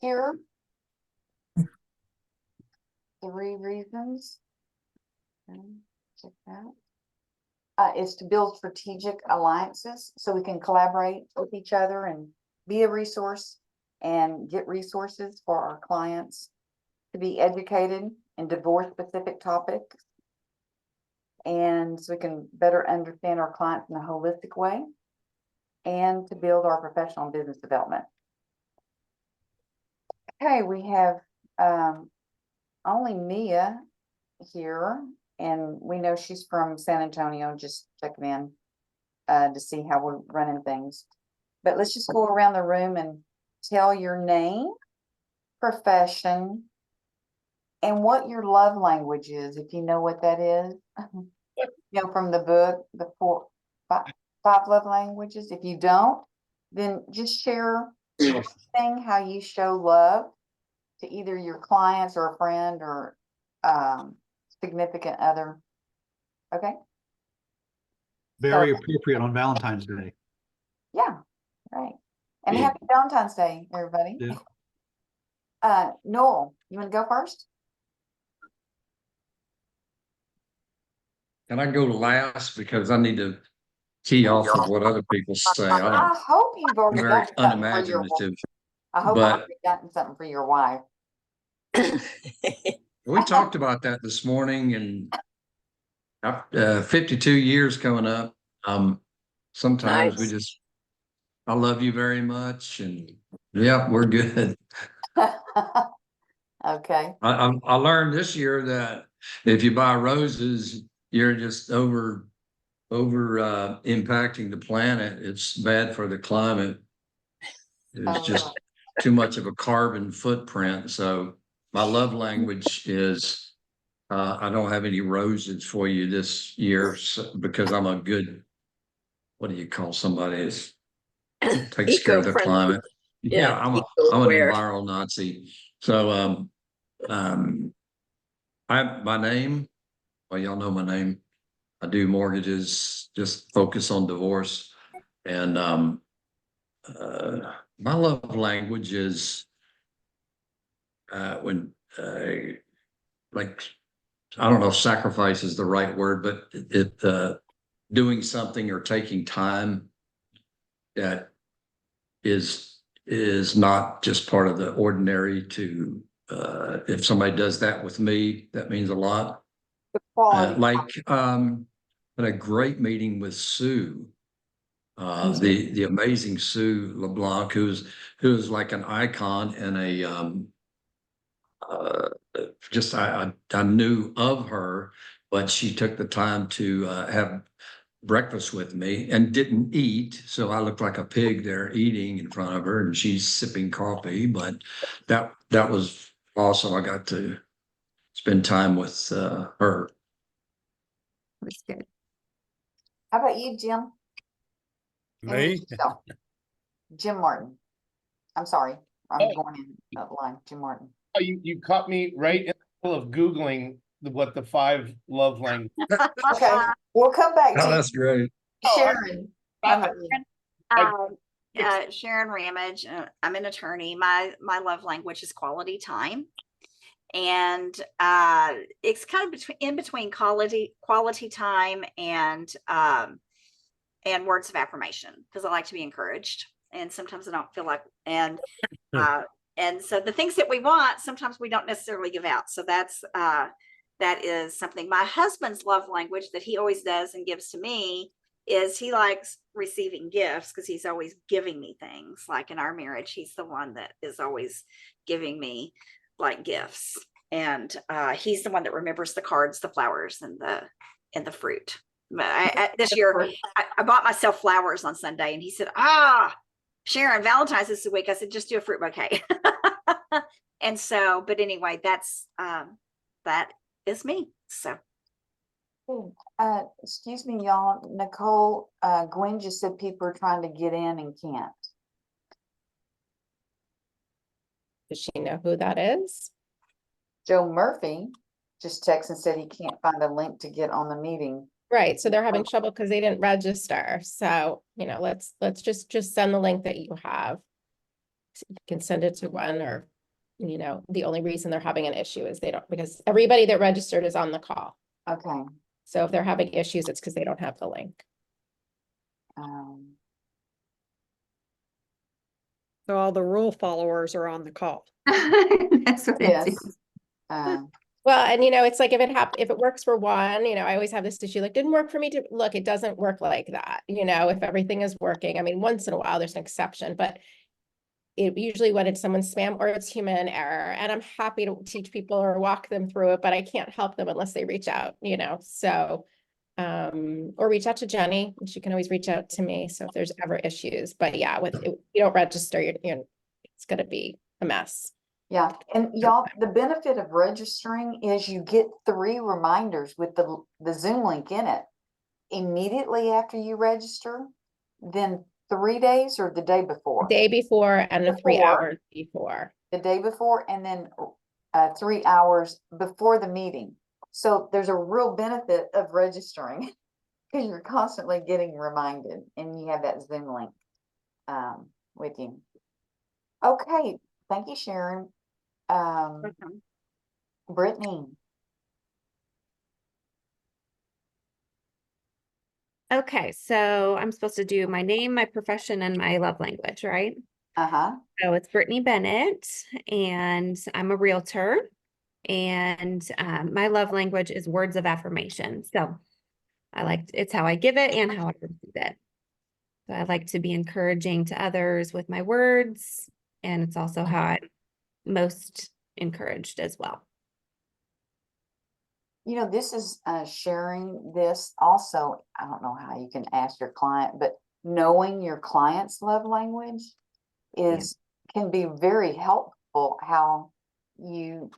Here, 3 reasons. Check that. Is to build strategic alliances so we can collaborate with each other and be a resource and get resources for our clients, to be educated in divorce-specific topics, and so we can better understand our clients in a holistic way, and to build our professional and business development. Okay, we have only Mia here, and we know she's from San Antonio, just checking in to see how we're running things. But let's just go around the room and tell your name, profession, and what your love language is, if you know what that is. You know, from the book, the five love languages. If you don't, then just share thing how you show love to either your clients or a friend or significant other. Okay. Very appropriate on Valentine's Day. Yeah, right. And happy Valentine's Day, everybody. Yeah. Noel, you want to go first? Can I go last because I need to key off of what other people say? I hope you've already very got something for your unimaginative. I hope but- I've gotten something for your wife. We talked about that this morning, and 52 years coming up. Sometimes we just, I love you very much, and yeah, we're good. Okay. I learned this year that if you buy roses, you're just over impacting the planet. It's bad for the climate. It's just too much of a carbon footprint. So my love language is I don't have any roses for you this year because I'm a good, what do you call somebody that takes care of the climate? Yeah, I'm an environmental Nazi. So my name, well, y'all know my name. I do mortgages, just focus on divorce. And my love language is when like, I don't know if sacrifice is the right word, but it doing something or taking time that is not just part of the ordinary. To if somebody does that with me, that means a lot. Had a great meeting with Sue, the amazing Sue LeBlanc, who's like an icon and just I knew of her, but she took the time to have breakfast with me and didn't eat, so I looked like a pig there eating in front of her, and she's sipping coffee. But that was awesome. I got to spend time with her. That's good. How about you, Jim? Me? Jim Martin. I'm sorry. I'm going in that line. Jim Martin. Oh, you caught me right in the middle of Googling what the 5 love languages. Okay. We'll come back to That's great. Sharon. Sharon Ramage. I'm an attorney. My love language is quality time. And it's kind of in between quality time and words of affirmation, because I like to be encouraged, and sometimes I don't feel like, and so the things that we want, sometimes we don't necessarily give out. So that is something. My husband's love language that he always does and gives to me is he likes receiving gifts, because he's always giving me things. Like in our marriage, he's the one that is always giving me like gifts, and he's the one that remembers the cards, the flowers, and the fruit. This year I bought myself flowers on Sunday, and he said, Sharon, Valentine's this week. I said, just do a fruit bouquet. And so, but anyway, that is me. So excuse me, y'all. Nicole, Gwen just said people are trying to get in and can't. Does she know who that is? Joe Murphy just texted and said he can't find a link to get on the meeting. Right. So they're having trouble because they didn't register. So, let's just send the link that you have. you can send it to one, or, you know, the only reason they're having an issue is they don't, because everybody that registered is on the call. Okay. So if they're having issues, it's because they don't have the link. Um, So all the rule followers are on the call. That's what it yes. is. Well, and you know, it's like if it works for one, you know, I always have this issue, like, didn't work for me to look, it doesn't work like that. You know, if everything is working, I mean, once in a while, there's an exception, but it usually when it's someone's spam or it's human error, and I'm happy to teach people or walk them through it, but I can't help them unless they reach out, you know, so, or reach out to Jenny, and she can always reach out to me. So if there's ever issues, but yeah, if you don't register, it's gonna be a mess. Yeah, and y'all, the benefit of registering is you get 3 reminders with the Zoom link in it immediately after you register, then 3 days or the day before? Day before and the 3 Before. hours before. The day before, and then 3 hours before the meeting. So there's a real benefit of registering because you're constantly getting reminded, and you have that Zoom link with you. Okay, thank you, Sharon. Brittany. Okay, so I'm supposed to do my name, my profession, and my love language, right? Uh-huh. So it's Brittany Bennett, and I'm a realtor, and my love language is words of affirmation. So it's how I give it and how I receive it. So I like to be encouraging to others with my words, and it's also how I'm most encouraged as well. You know, this is sharing this also. I don't know how you can ask your client, but knowing your client's love language can be very helpful how you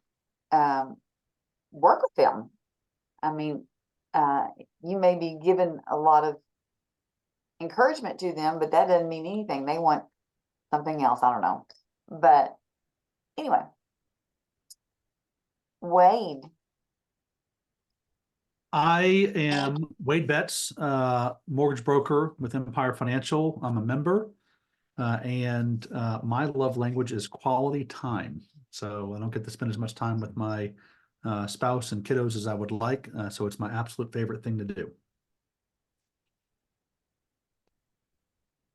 work with them. I mean, you may be given a lot of encouragement to them, but that doesn't mean anything. They want something else. I don't know. But anyway, Wade. I am Wade Betts, mortgage broker with Empire Financial. I'm a member, and my love language is quality time. So I don't get to spend as much time with my spouse and kiddos as I would like. So it's my absolute favorite thing to do.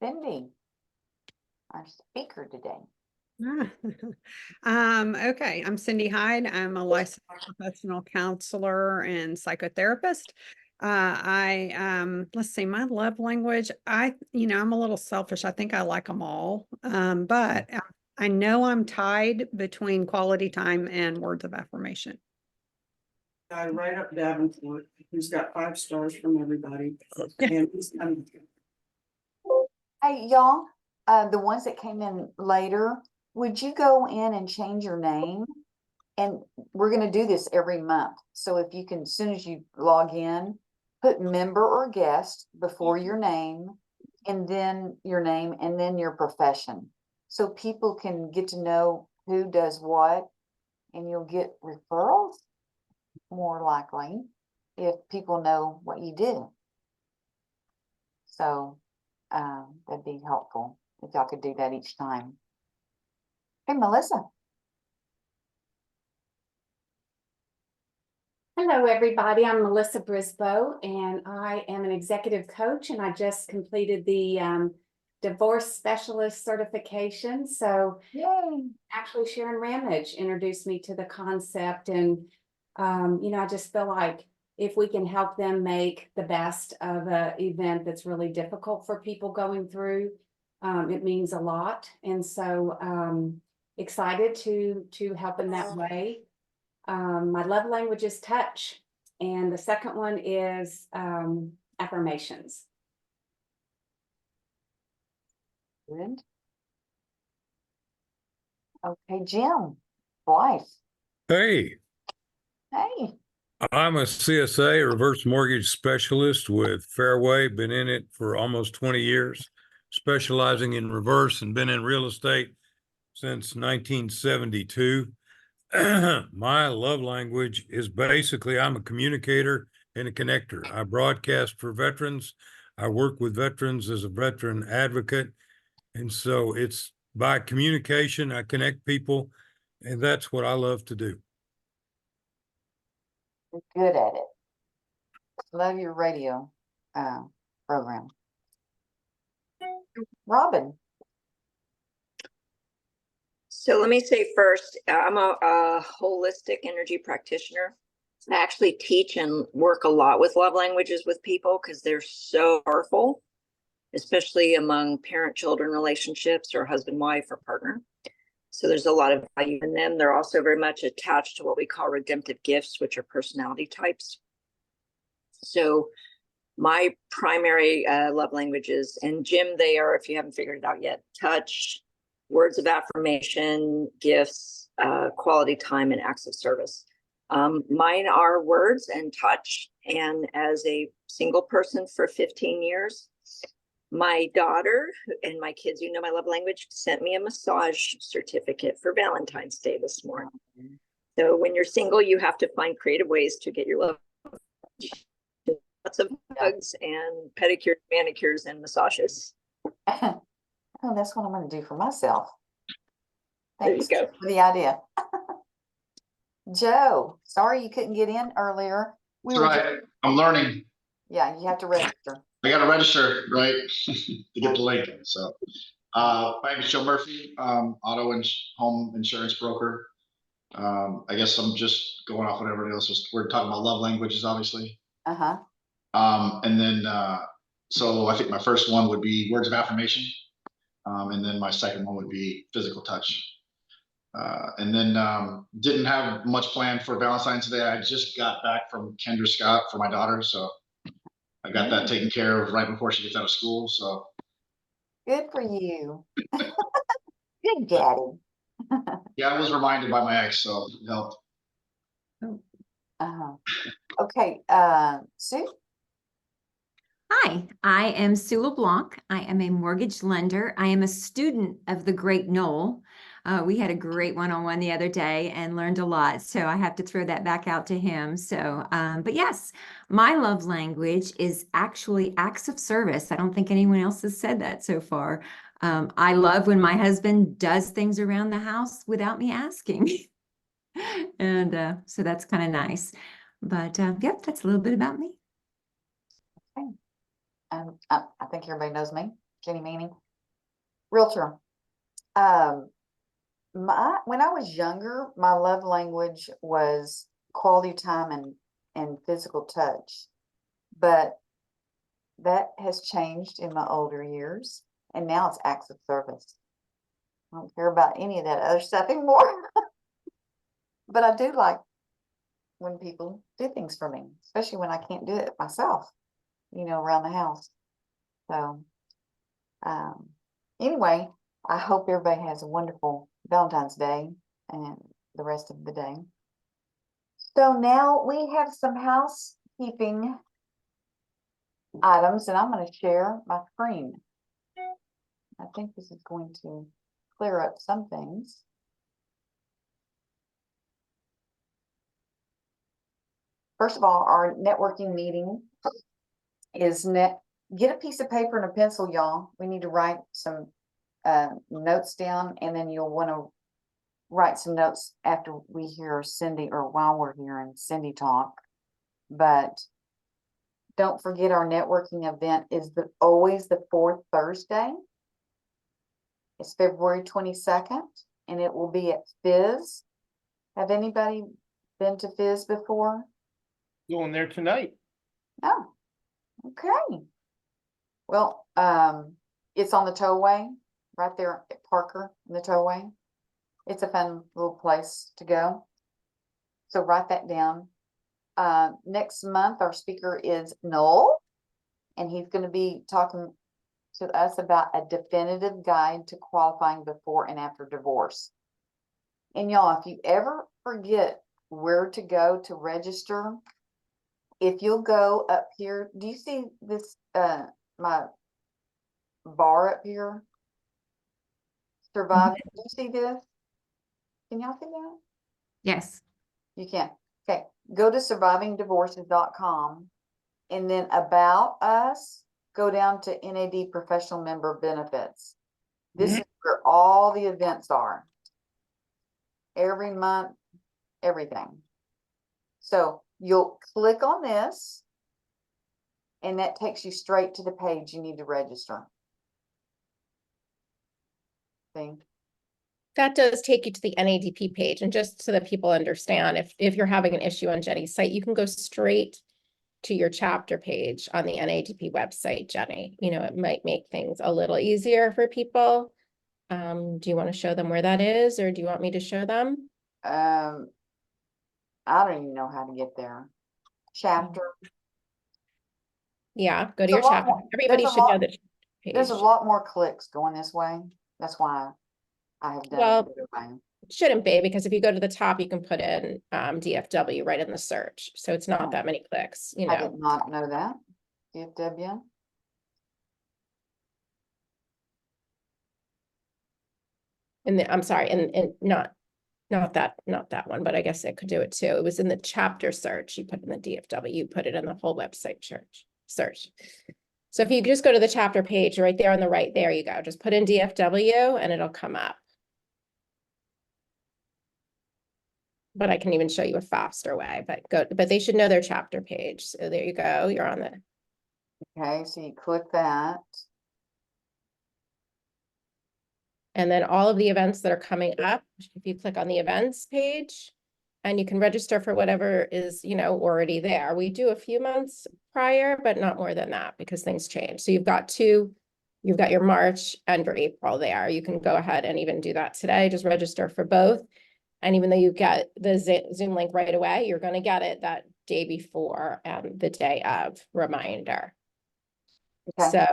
Cindy, our speaker today. Okay, I'm Cindy Hyde. I'm a licensed professional counselor and psychotherapist. Let's see, my love language, I'm a little selfish. I think I like them all. But I know I'm tied between quality time and words of affirmation. Guy right up Davenport, who's got 5 stars from everybody. And he's Hey, y'all, the ones that came in later, would you go in and change your name? And we're going to do this every month. So if you can, as soon as you log in, put member or guest before your name, and then your name, and then your profession. So people can get to know who does what, and you'll get referrals more likely if people know what you did. So that'd be helpful if y'all could do that each time. Hey, Melissa. Hello, everybody. I'm Melissa Brisboe, and I am an executive coach, and I just completed the divorce specialist certification. So Yay. actually Sharon Ramage introduced me to the concept, and I just feel like if we can help them make the best of an event that's really difficult for people going through, it means a lot. And so excited to help in that way. My love language is touch, and the second one is affirmations. Good. Okay, Jim. Blythe. Hey, Hey. I'm a CSA, reverse mortgage specialist with Fairway. Been in it for almost 20 years, specializing in reverse, and been in real estate since 1972. My love language is basically I'm a communicator and a connector. I broadcast for veterans. I work with veterans as a veteran advocate. And so it's by communication. I connect people, and that's what I love to do. You're good at it. Love your radio program. Robin. So let me say first, I'm a holistic energy practitioner. I actually teach and work a lot with love languages with people because they're so powerful, especially among parent-children relationships or husband-wife or partner. So there's a lot of value in them. They're also very much attached to what we call redemptive gifts, which are personality types. So my primary love languages, and Jim, they are, if you haven't figured it out yet, touch, words of affirmation, gifts, quality time, and acts of service. Mine are words and touch. And as a single person for 15 years, my daughter and my kids, you know, my love language, sent me a massage certificate for Valentine's Day this morning. So when you're single, you have to find creative ways to get your love. Lots of hugs and pedicures, manicures, and massages. Oh, that's what I'm going to do for myself. There you Thanks go. for the idea. Joe, sorry you couldn't get in earlier. That's right. I'm learning. Yeah, you have to register. I got to register, right, to get the link. So, my name is Joe Murphy, auto and home insurance broker. I guess I'm just going off what everybody else was. We're talking about love languages, obviously. Uh-huh. And then, so I think my first one would be words of affirmation. And then my second one would be physical touch. And then didn't have much planned for Valentine's Day. I just got back from Kendra Scott for my daughter. So I got that taken care of right before she gets out of school. So Good for you. Good daddy. yeah, I was reminded by my ex, so it helped. Uh-huh. Okay, Sue? Hi, I am Sue LeBlanc. I am a mortgage lender. I am a student of the great Noel. We had a great one-on-one the other day and learned a lot. So I have to throw that back out to him. So, but yes, my love language is actually acts of service. I don't think anyone else has said that so far. I love when my husband does things around the house without me asking. And so that's kind of nice. But yep, that's a little bit about me. Okay. I think everybody knows me, Jenny Manning, realtor. When I was younger, my love language was quality time and physical touch, but that has changed in my older years, and now it's acts of service. I don't care about any of that other stuff anymore. But I do like when people do things for me, especially when I can't do it myself, you know, around the house. So, anyway, I hope everybody has a wonderful Valentine's Day and the rest of the day. So now we have some housekeeping items, and I'm going to share my screen. I think this is going to clear up some things. First of all, our networking meeting is get a piece of paper and a pencil, y'all. We need to write some notes down, and then you'll want to write some notes after we hear Cindy, or while we're hearing Cindy talk. But don't forget, our networking event is always the fourth Thursday. It's February 22nd, and it will be at Fizz. Have anybody been to Fizz before? Going there tonight. Oh, okay. Well, it's on the tollway, right there at Parker in the tollway. It's a fun little place to go. So write that down. Next month, our speaker is Noel, and he's going to be talking to us about a definitive guide to qualifying before and after divorce. And y'all, if you ever forget where to go to register, if you'll go up here, do you see this, my bar up here? Surviving, do you see this? Can y'all see that? Yes. You can. Okay, go to survivingdivorces.com, and then about us, go down to NAD professional member benefits. This is where all the events are. Every month, everything. So you'll click on this. And that takes you straight to the page you need to register. See? That does take you to the NADP page, and just so that people understand, if you're having an issue on Jenny's site, you can go straight to your chapter page on the NADP website, Jenny. You know, it might make things a little easier for people. Do you want to show them where that is, or do you want me to show them? I don't even know how to get there. Chapter. Yeah, go to There's your a lot chapter. more- Everybody there's a should know lot- the page. There's a lot more clicks going this way. That's why I have done Well, it the other way. it shouldn't be, because if you go to the top, you can put in DFW right in the search. So it's not Oh. that many clicks, you I know. did not know that. DFW. And I'm sorry, and not that one, but I guess it could do it too. It was in the chapter search. You put in the DFW, you put it in the whole website search. So if you just go to the chapter page right there on the right, there you go. Just put in DFW and it'll come up. But I can even show you a faster way, but they should know their chapter page. So there you go. You're on the. Okay, so you click that. And then all of the events that are coming up, if you click on the events page, and you can register for whatever is, you know, already there. We do a few months prior, but not more than that because things change. So you've got your March and your April there. You can go ahead and even do that today. Just register for both. And even though you get the Zoom link right away, you're going to get it that day before and the day of reminder. Okay. So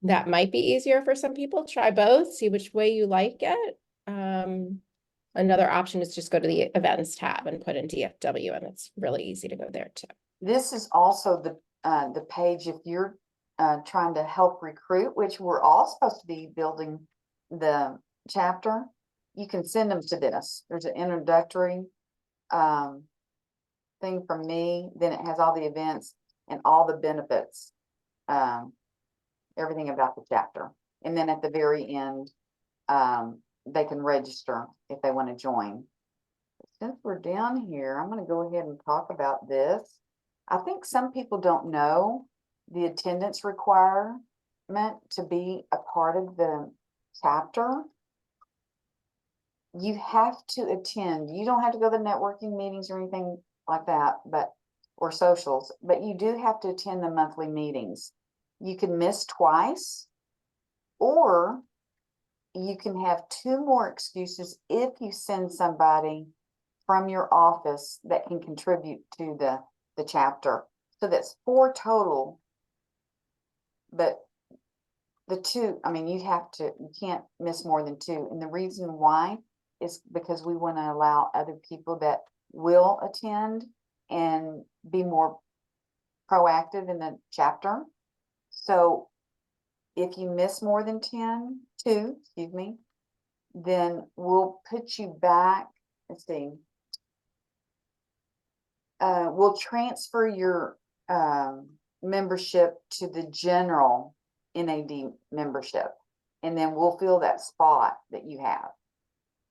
that might be easier for some people. Try both, see which way you like it. Another option is just go to the events tab and put in DFW, and it's really easy to go there too. This is also the page if you're trying to help recruit, which we're all supposed to be building the chapter. You can send them to this. There's an introductory thing from me. Then it has all the events and all the benefits, everything about the chapter. And then at the very end, they can register if they want to join. Since we're down here, I'm going to go ahead and talk about this. I think some people don't know the attendance requirement to be a part of the chapter. You have to attend. You don't have to go to the networking meetings or anything like that, or socials, but you do have to attend the monthly meetings. You can miss twice, or you can have 2 more excuses if you send somebody from your office that can contribute to the chapter. So that's 4 total. But the 2, I mean, you can't miss more than 2. And the reason why is because we want to allow other people that will attend and be more proactive in the chapter. So if you miss more than 2, then we'll put you back. Let's see. We'll transfer your membership to the general NAD membership, and then we'll fill that spot that you have.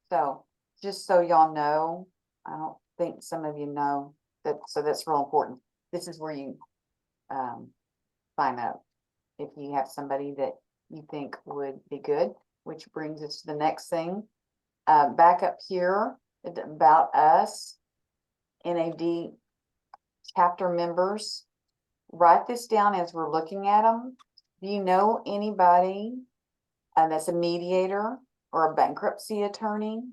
So just so y'all know, I don't think some of you know that, so that's real important. This is where you sign up if you have somebody that you think would be good, which brings us to the next thing. Back up here, about us, NAD chapter members. Write this down as we're looking at them. Do you know anybody that's a mediator or a bankruptcy attorney,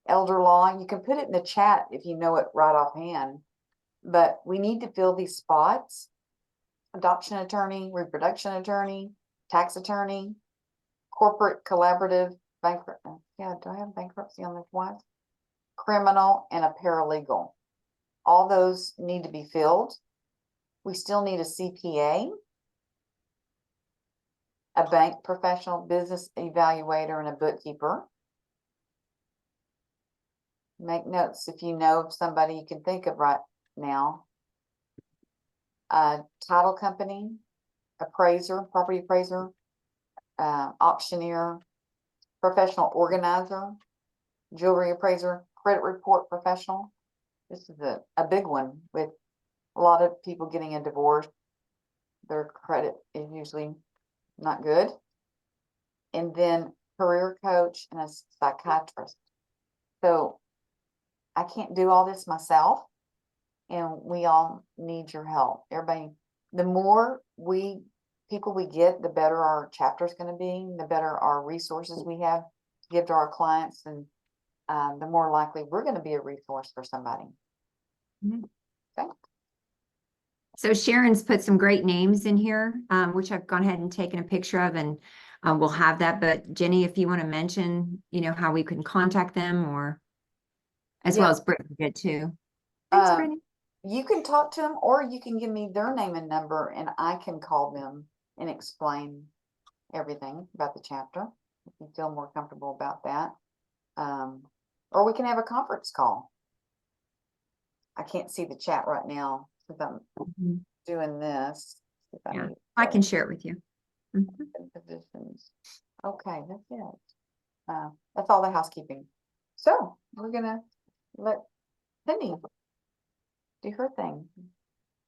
elder law? You can put it in the chat if you know it right offhand, but we need to fill these spots. Adoption attorney, reproduction attorney, tax attorney, corporate collaborative, do I have bankruptcy on this one? Criminal, and a paralegal. All those need to be filled. We still need a CPA, a bank professional, business evaluator, and a bookkeeper. Make notes if you know of somebody you can think of right now. Title company, appraiser, property appraiser, auctioneer, professional organizer, jewelry appraiser, credit report professional. This is a big one with a lot of people getting a divorce. Their credit is usually not good. And then career coach and a psychiatrist. So I can't do all this myself, and we all need your help. Everybody, the more people we get, the better our chapter is going to be, the better our resources we have to give to our clients, and the more likely we're going to be a resource for somebody. Okay. So Sharon's put some great names in here, which I've gone ahead and taken a picture of, and we'll have that. But Jenny, if you want to mention, how we can contact them, or as well as Brittany did too. Thanks, Brittany. You can talk to them, or you can give me their name and number, and I can call them and explain everything about the chapter if you feel more comfortable about that. Or we can have a conference call. I can't see the chat right now because I'm doing this. Yeah, I can share it with you. Positions. Okay, that's it. That's all the housekeeping. So we're gonna let Cindy do her thing,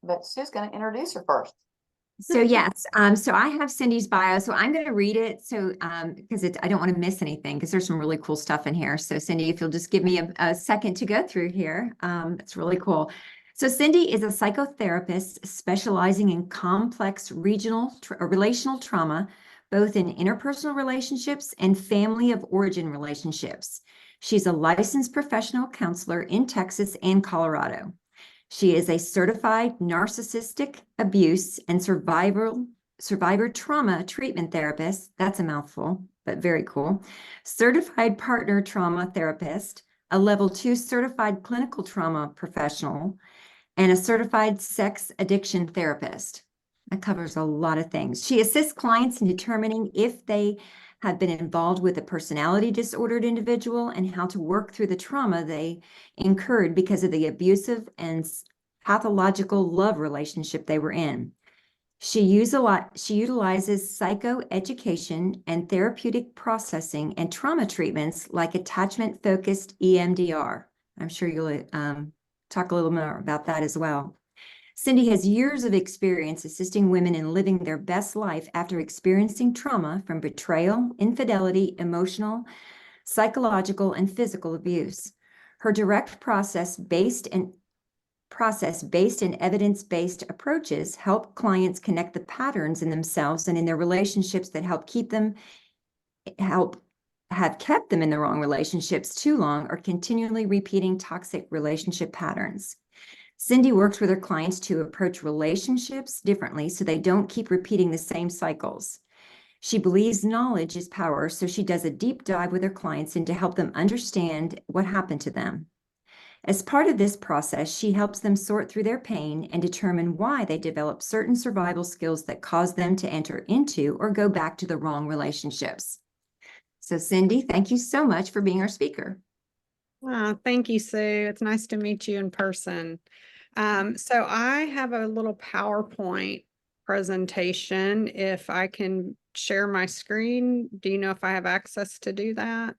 but Sue's gonna introduce her first. So yes, so I have Cindy's bio, so I'm going to read it. So because I don't want to miss anything, because there's some really cool stuff in here. So Cindy, if you'll just give me a second to go through here, it's really cool. So Cindy is a psychotherapist specializing in complex relational trauma, both in interpersonal relationships and family of origin relationships. She's a licensed professional counselor in Texas and Colorado. She is a certified narcissistic abuse and survivor trauma treatment therapist. That's a mouthful, but very cool. Certified partner trauma therapist, a level 2 certified clinical trauma professional, and a certified sex addiction therapist. That covers a lot of things. She assists clients in determining if they have been involved with a personality disordered individual and how to work through the trauma they incurred because of the abusive and pathological love relationship they were in. She utilizes psychoeducation and therapeutic processing and trauma treatments like attachment-focused EMDR. I'm sure you'll talk a little more about that as well. Cindy has years of experience assisting women in living their best life after experiencing trauma from betrayal, infidelity, emotional, psychological, and physical abuse. Her direct process-based and evidence-based approaches help clients connect the patterns in themselves and in their relationships that have kept them in the wrong relationships too long or continually repeating toxic relationship patterns. Cindy works with her clients to approach relationships differently so they don't keep repeating the same cycles. She believes knowledge is power, so she does a deep dive with her clients and to help them understand what happened to them. As part of this process, she helps them sort through their pain and determine why they develop certain survival skills that cause them to enter into or go back to the wrong relationships. So Cindy, thank you so much for being our speaker. Oh, thank you, Sue. It's nice to meet you in person. So I have a little PowerPoint presentation. If I can share my screen, do you know if I have access to do that?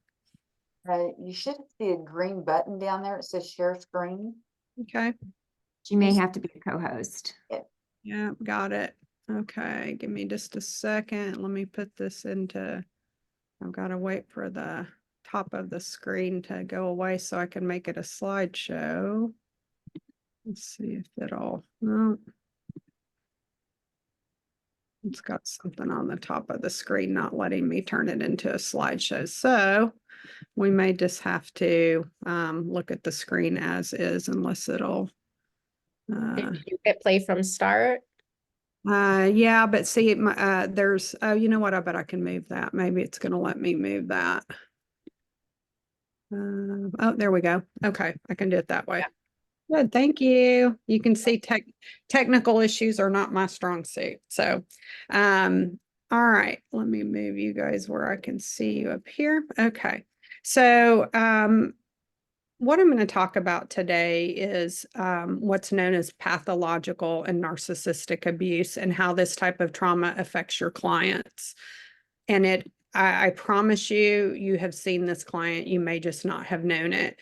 You should see a green button down there. It says share screen. Okay. She may have to be a co-host. Yeah, got it. Okay, give me just a second. Let me put this into, I've got to wait for the top of the screen to go away so I can make it a slideshow. Let's see if it'll, no. It's got something on the top of the screen not letting me turn it into a slideshow. So we may just have to look at the screen as is unless it'll. Did you hit play from start? Yeah, but see, there's, oh, you know what? I bet I can move that. Maybe it's going to let me move that. Oh, there we go. Okay, I can do it that way. Good, thank you. You can see technical issues are not my strong suit. So, all right, let me move you guys where I can see you up here. Okay, so what I'm going to talk about today is what's known as pathological and narcissistic abuse and how this type of trauma affects your clients. And I promise you, you have seen this client, you may just not have known it.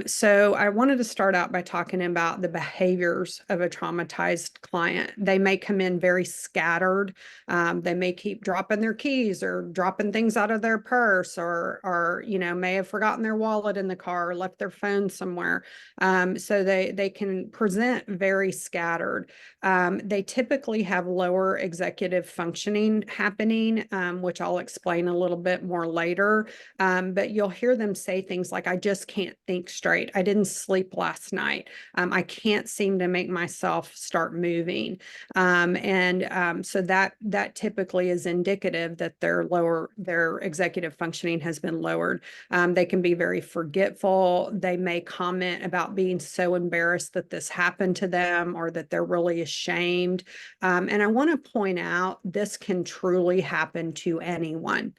So I wanted to start out by talking about the behaviors of a traumatized client. They may come in very scattered. They may keep dropping their keys or dropping things out of their purse, or may have forgotten their wallet in the car or left their phone somewhere. So they can present very scattered. They typically have lower executive functioning happening, which I'll explain a little bit more later. But you'll hear them say things like, I just can't think straight. I didn't sleep last night. I can't seem to make myself start moving. So that typically is indicative that their executive functioning has been lowered. They can be very forgetful. They may comment about being so embarrassed that this happened to them, or that they're really ashamed. And I want to point out, this can truly happen to anyone.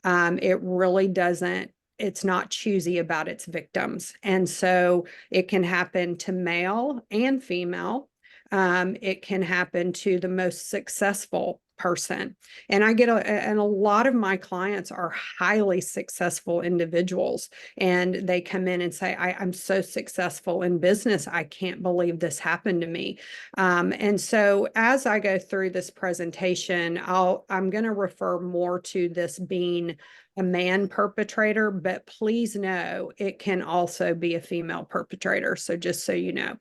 It really doesn't, it's not choosy about its victims. And so it can happen to male and female. It can happen to the most successful person. And and a lot of my clients are highly successful individuals, and they come in and say, I'm so successful in business. I can't believe this happened to me. And so as I go through this presentation, I'm going to refer more to this being a man perpetrator, but please know it can also be a female perpetrator. So just so you know,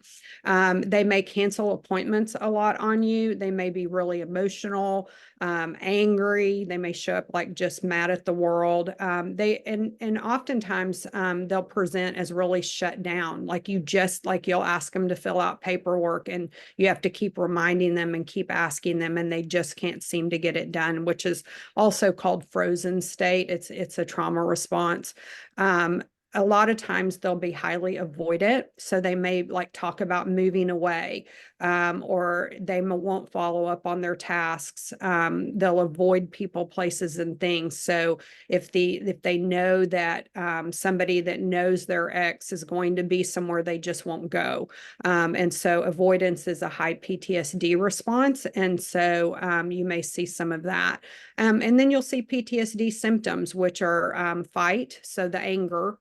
they may cancel appointments a lot on you. They may be really emotional, angry. They may show up like just mad at the world. And oftentimes they'll present as really shut down. Like you'll ask them to fill out paperwork, and you have to keep reminding them and keep asking them, and they just can't seem to get it done, which is also called frozen state. It's a trauma response. A lot of times they'll be highly avoidant. So they may like talk about moving away, or they won't follow up on their tasks. They'll avoid people, places, and things. So if they know that somebody that knows their ex is going to be somewhere, they just won't go. And so avoidance is a high PTSD response. And so you may see some of that. And then you'll see PTSD symptoms, which are fight, so the anger,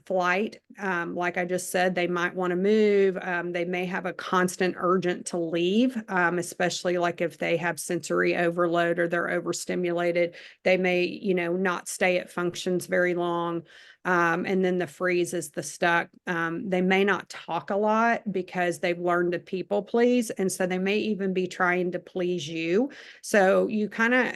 flight, like I just said, they might want to move. They may have a constant urgent to leave, especially like if they have sensory overload or they're overstimulated. They may, not stay at functions very long. And then the freeze is the stuck. They may not talk a lot because they've learned to people please. And so they may even be trying to please you. So you kind of,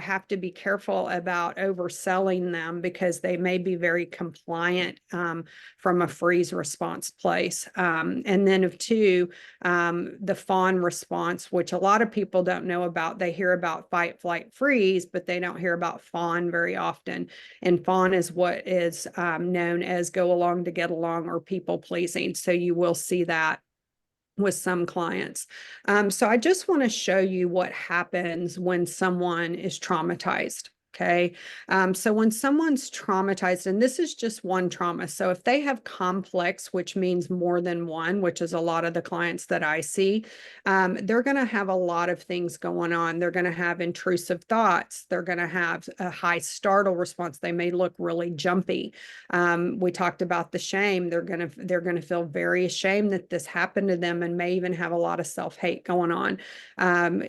have to be careful about overselling them, because they may be very compliant from a freeze response place. And then of two, the fawn response, which a lot of people don't know about. They hear about fight, flight, freeze, but they don't hear about fawn very often. And fawn is what is known as go along to get along, or people pleasing. So you will see that with some clients. So I just want to show you what happens when someone is traumatized. Okay. So when someone's traumatized, and this is just one trauma. So if they have complex, which means more than one, which is a lot of the clients that I see, they're going to have a lot of things going on. They're going to have intrusive thoughts. They're going to have a high startle response. They may look really jumpy. We talked about the shame. They're going to feel very ashamed that this happened to them, and may even have a lot of self-hate going on.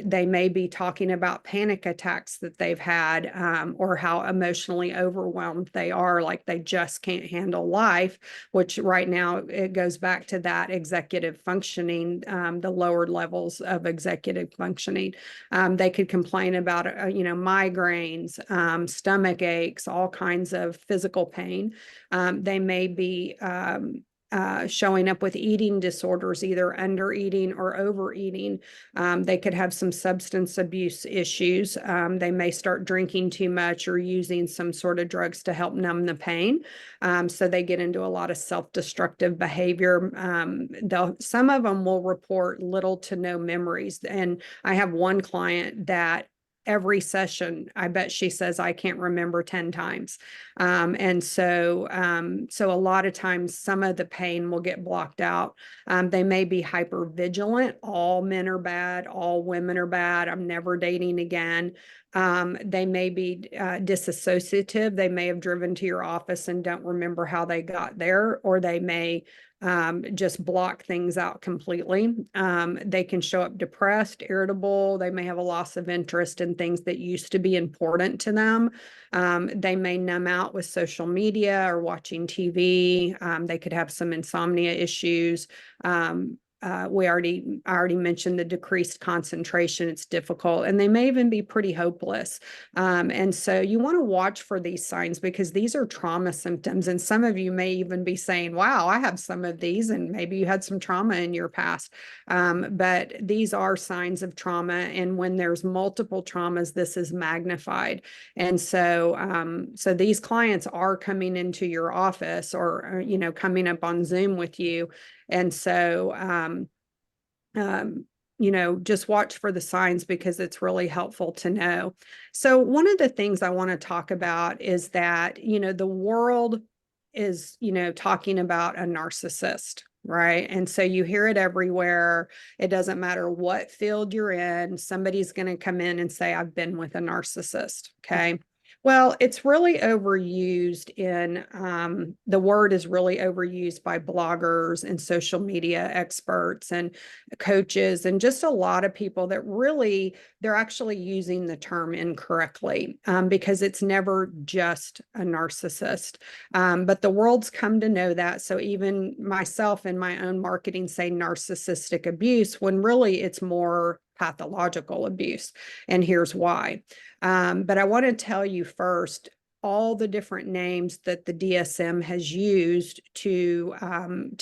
They may be talking about panic attacks that they've had, or how emotionally overwhelmed they are, like they just can't handle life, which right now it goes back to that executive functioning, the lower levels of executive functioning. They could complain about, migraines, stomach aches, all kinds of physical pain. They may be showing up with eating disorders, either under eating or overeating. They could have some substance abuse issues. They may start drinking too much or using some sort of drugs to help numb the pain. So they get into a lot of self-destructive behavior. Some of them will report little to no memories. And I have one client that every session, I bet she says, I can't remember 10 times. So a lot of times some of the pain will get blocked out. They may be hyper vigilant. All men are bad. All women are bad. I'm never dating again. They may be disassociative. They may have driven to your office and don't remember how they got there, or they may just block things out completely. They can show up depressed, irritable. They may have a loss of interest in things that used to be important to them. They may numb out with social media or watching TV. They could have some insomnia issues. I already mentioned the decreased concentration. It's difficult, and they may even be pretty hopeless. And so you want to watch for these signs, because these are trauma symptoms. And some of you may even be saying, wow, I have some of these, and maybe you had some trauma in your past. But these are signs of trauma. And when there's multiple traumas, this is magnified. And so, so these clients are coming into your office, or, you know, coming up on Zoom with you. And so, you know, just watch for the signs, because it's really helpful to know. So one of the things I want to talk about is that, you know, the world is, you know, talking about a narcissist, right? And so you hear it everywhere. It doesn't matter what field you're in, somebody's going to come in and say, I've been with a narcissist. Okay. Well, it's really overused in, the word is really overused by bloggers and social media experts and coaches, and just a lot of people that really, they're actually using the term incorrectly, because it's never just a narcissist. But the world's come to know that. So even myself in my own marketing say narcissistic abuse, when really it's more pathological abuse. And here's why. But I want to tell you first all the different names that the DSM has used to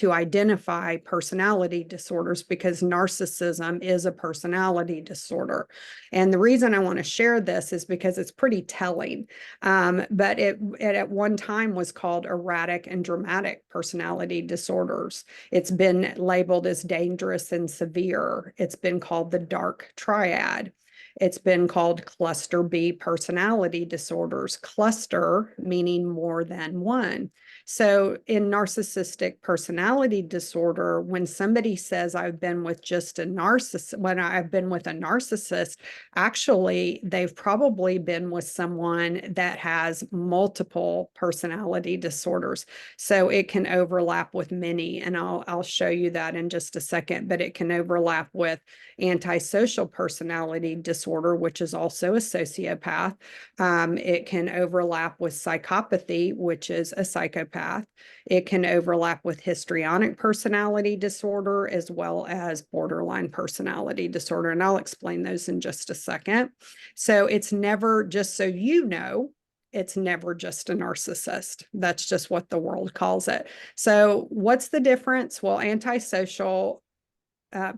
identify personality disorders, because narcissism is a personality disorder. And the reason I want to share this is because it's pretty telling. But it at one time was called erratic and dramatic personality disorders. It's been labeled as dangerous and severe. It's been called the dark triad. It's been called cluster B personality disorders, cluster meaning more than one. So in narcissistic personality disorder, when somebody says I've been with just a narcissist, when I've been with a narcissist, actually they've probably been with someone that has multiple personality disorders. So it can overlap with many, and I'll show you that in just a second, but it can overlap with antisocial personality disorder, which is also a sociopath. It can overlap with psychopathy, which is a psychopath. It can overlap with histrionic personality disorder, as well as borderline personality disorder. And I'll explain those in just a second. So it's never, just so you know, it's never just a narcissist. That's just what the world calls it. So what's the difference? Well, antisocial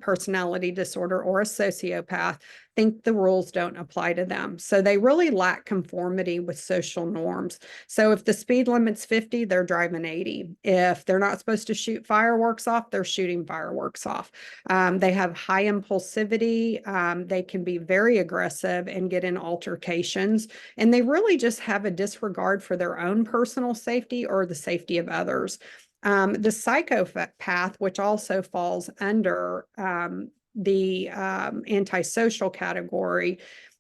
personality disorder or a sociopath think the rules don't apply to them. So they really lack conformity with social norms. So if the speed limit's 50, they're driving 80. If they're not supposed to shoot fireworks off, they're shooting fireworks off. They have high impulsivity. They can be very aggressive and get in altercations. And they really just have a disregard for their own personal safety or the safety of others. The psychopath, which also falls under the antisocial category,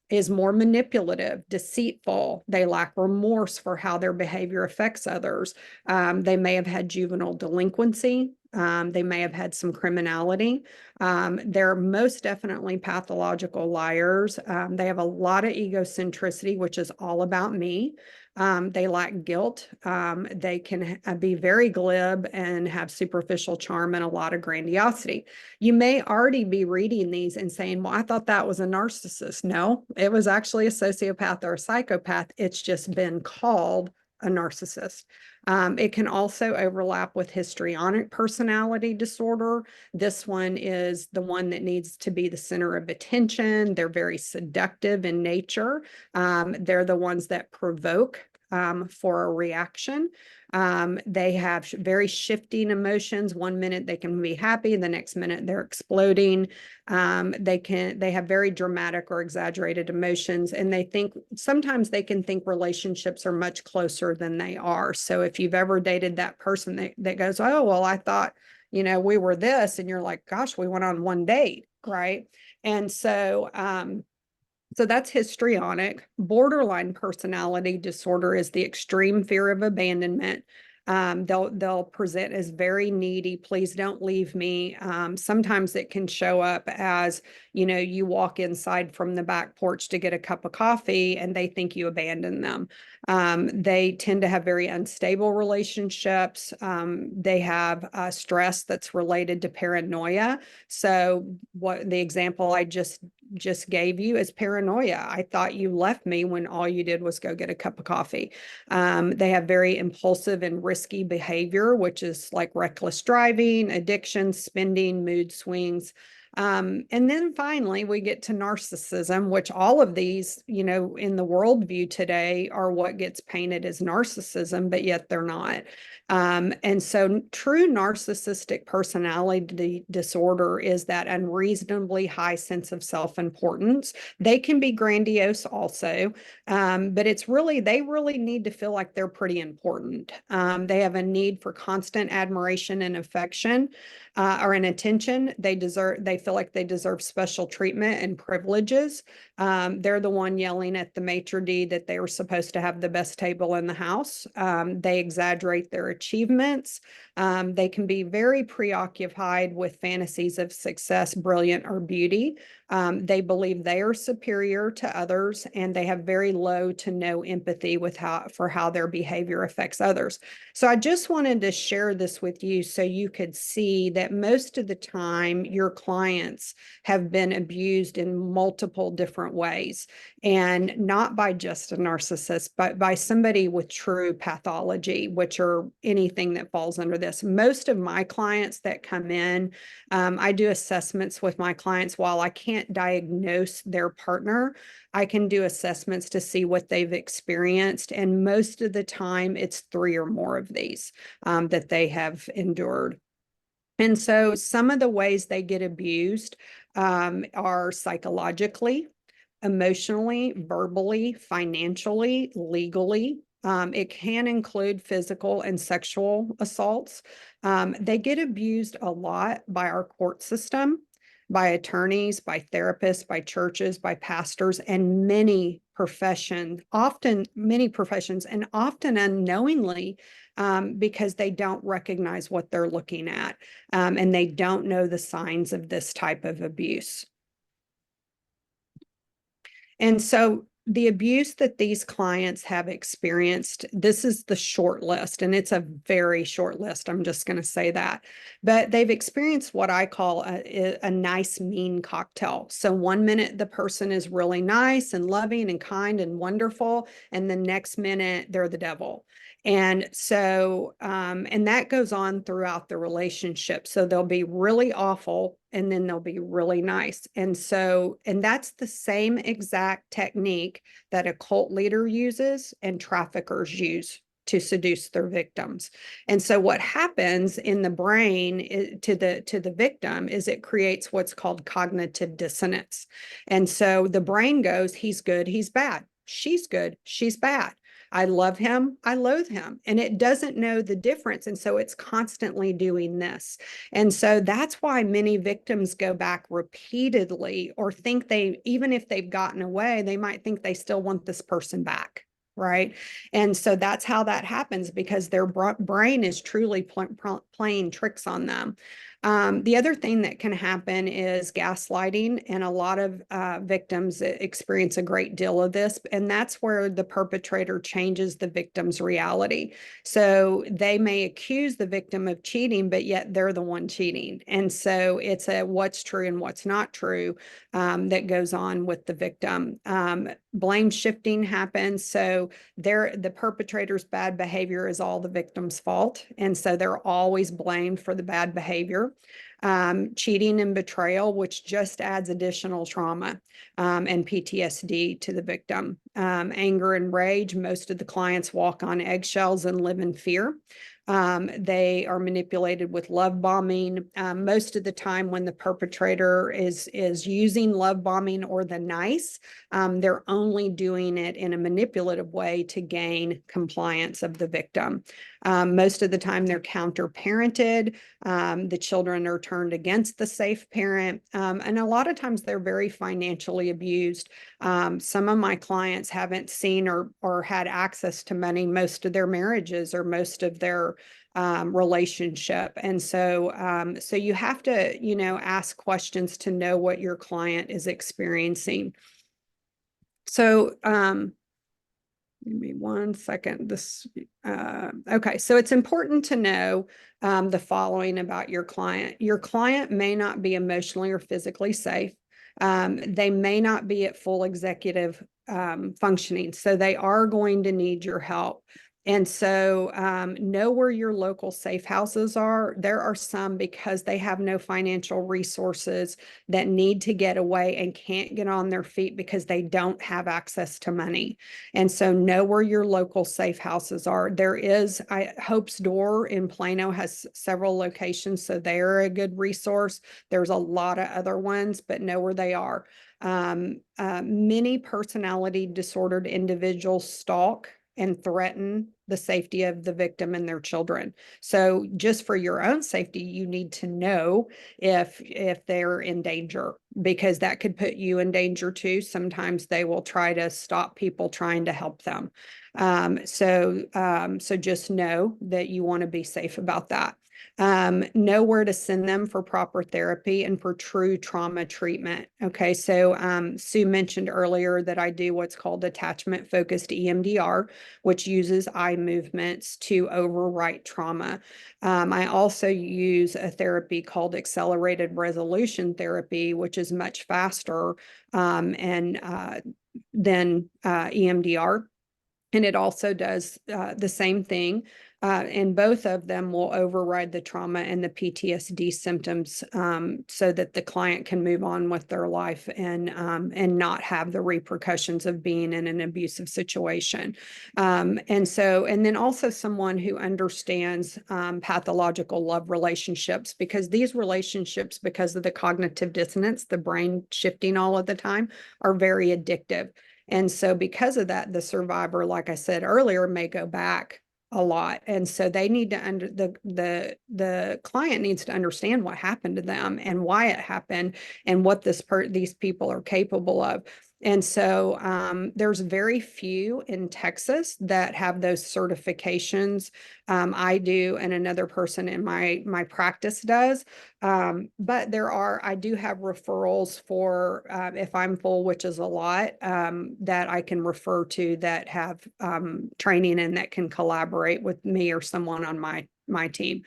is more manipulative, deceitful. They lack remorse for how their behavior affects others. They may have had juvenile delinquency. They may have had some criminality. They're most definitely pathological liars. They have a lot of egocentricity, which is all about me. They lack guilt. They can be very glib and have superficial charm and a lot of grandiosity. You may already be reading these and saying, well, I thought that was a narcissist. No, it was actually a sociopath or a psychopath. It's just been called a narcissist. It can also overlap with histrionic personality disorder. This one is the one that needs to be the center of attention. They're very seductive in nature. They're the ones that provoke for a reaction. They have very shifting emotions. One minute they can be happy, the next minute they're exploding. They have very dramatic or exaggerated emotions, and sometimes they can think relationships are much closer than they are. So if you've ever dated that person that goes, oh, well, I thought, you know, we were this, and you're like, gosh, we went on one date, right? And so, So that's histrionic. Borderline personality disorder is the extreme fear of abandonment. They'll present as very needy. Please don't leave me. Sometimes it can show up as, you walk inside from the back porch to get a cup of coffee and they think you abandoned them. They tend to have very unstable relationships. They have stress that's related to paranoia. So what the example I just gave you is paranoia. I thought you left me when all you did was go get a cup of coffee. They have very impulsive and risky behavior, which is like reckless driving, addiction, spending, mood swings. And then finally, we get to narcissism, which all of these, in the worldview today are what gets painted as narcissism, but yet they're not. And so true narcissistic personality disorder is that unreasonably high sense of self-importance. They can be grandiose also, but they really need to feel like they're pretty important. They have a need for constant admiration and affection. Or an attention. They feel like they deserve special treatment and privileges. They're the one yelling at the maitre d' that they were supposed to have the best table in the house. They exaggerate their achievements. They can be very preoccupied with fantasies of success, brilliant, or beauty. They believe they are superior to others, and they have very low to no empathy for how their behavior affects others. So I just wanted to share this with you so you could see that most of the time your clients have been abused in multiple different ways, and not by just a narcissist, but by somebody with true pathology, which are anything that falls under this. Most of my clients that come in, I do assessments with my clients. While I can't diagnose their partner, I can do assessments to see what they've experienced. And most of the time, it's 3 or more of these that they have endured. And so some of the ways they get abused are psychologically, emotionally, verbally, financially, legally. It can include physical and sexual assaults. They get abused a lot by our court system, by attorneys, by therapists, by churches, by pastors, and many professions, and often unknowingly, because they don't recognize what they're looking at, and they don't know the signs of this type of abuse. And so the abuse that these clients have experienced, this is the short list, and it's a very short list. I'm just going to say that. But they've experienced what I call a nice, mean cocktail. So one minute the person is really nice and loving and kind and wonderful, and the next minute they're the devil. And so, and that goes on throughout the relationship. So they'll be really awful and then they'll be really nice. And so, and that's the same exact technique that a cult leader uses and traffickers use to seduce their victims. And so what happens in the brain to the victim is it creates what's called cognitive dissonance. And so the brain goes, he's good, he's bad. She's good, she's bad. I love him, I loathe him. And it doesn't know the difference. And so it's constantly doing this. And so that's why many victims go back repeatedly, or think even if they've gotten away, they might think they still want this person back. Right. And so that's how that happens, because their brain is truly playing tricks on them. The other thing that can happen is gaslighting, and a lot of victims experience a great deal of this, and that's where the perpetrator changes the victim's reality. So they may accuse the victim of cheating, but yet they're the one cheating. And so it's a what's true and what's not true that goes on with the victim. Blame shifting happens. So the perpetrator's bad behavior is all the victim's fault. And so they're always blamed for the bad behavior. Cheating and betrayal, which just adds additional trauma and PTSD to the victim. Anger and rage, most of the clients walk on eggshells and live in fear. They are manipulated with love bombing. Most of the time when the perpetrator is using love bombing or the nice, they're only doing it in a manipulative way to gain compliance of the victim. Most of the time they're counter-parented. The children are turned against the safe parent. And a lot of times they're very financially abused. Some of my clients haven't seen or had access to money most of their marriages or most of their relationship. And so, so you have to, ask questions to know what your client is experiencing. So, give me 1 second. Okay. So it's important to know the following about your client. Your client may not be emotionally or physically safe. They may not be at full executive functioning. So they are going to need your help. And so know where your local safe houses are. There are some because they have no financial resources that need to get away and can't get on their feet because they don't have access to money. And so know where your local safe houses are. There is Hope's Door in Plano has several locations, so they're a good resource. There's a lot of other ones, but know where they are. Many personality disordered individuals stalk and threaten the safety of the victim and their children. So just for your own safety, you need to know if they're in danger, because that could put you in danger too. Sometimes they will try to stop people trying to help them. So just know that you want to be safe about that. Know where to send them for proper therapy and for true trauma treatment. Okay, so Sue mentioned earlier that I do what's called attachment focused EMDR, which uses eye movements to overwrite trauma. I also use a therapy called accelerated resolution therapy, which is much faster than EMDR. And it also does the same thing. And both of them will override the trauma and the PTSD symptoms so that the client can move on with their life and not have the repercussions of being in an abusive situation. And then also someone who understands pathological love relationships, because these relationships, because of the cognitive dissonance, the brain shifting all of the time, are very addictive. And so because of that, the survivor, like I said earlier, may go back a lot. And so they need to the client needs to understand what happened to them and why it happened and what these people are capable of. And so there's very few in Texas that have those certifications. I do, and another person in my practice does. But I do have referrals for if I'm full, which is a lot, that I can refer to that have training and that can collaborate with me or someone on my team.